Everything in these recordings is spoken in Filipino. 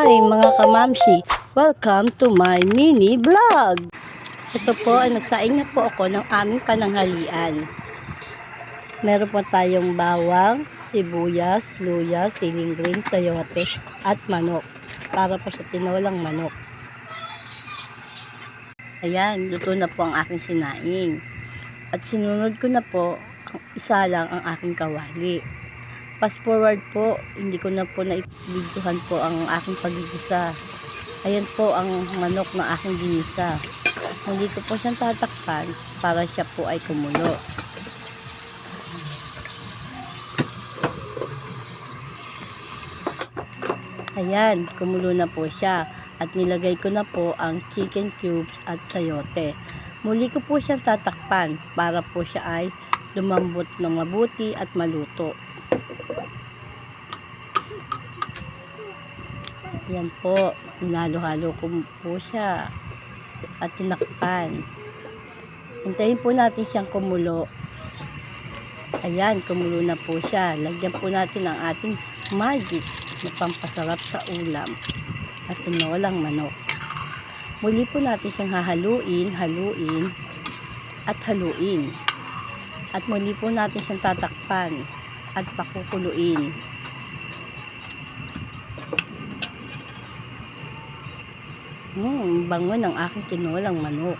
Hi mga kamamshi! Welcome to my mini vlog! Ito po ay nagsaing na po ako ng aming pananghalian. Meron po tayong bawang, sibuyas, luya, siling green, sayote at manok. Para po sa tinolang manok. Ayan, luto na po ang aking sinaing. At sinunod ko na po, isa lang ang aking kawali. Fast forward po, hindi ko na po naibigduhan po ang aking pagigisa. Ayan po ang manok na aking ginisa. Hindi ko po siyang tatakpan para siya po ay kumulo. Ayan, kumulo na po siya. At nilagay ko na po ang chicken cubes at sayote. Muli ko po siyang tatakpan para po siya ay lumambot ng mabuti at maluto. Yan po, hinalo-halo ko po siya at tinakpan. Hintayin po natin siyang kumulo. Ayan, kumulo na po siya. Lagyan po natin ang ating magic na pampasarap sa ulam at tinolang manok. Muli po natin siyang hahaluin at haluin. At muli po natin siyang tatakpan at pakukuluin. Bango ng aking tinolang manok.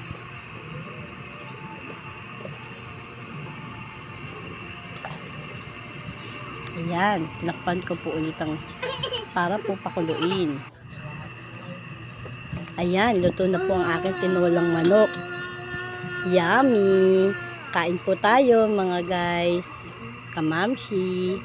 Ayan, tinakpan ko po ulit para po pakuluin. Ayan, luto na po ang aking tinolang manok. Yummy! Kain po tayo mga guys. Kamamshi!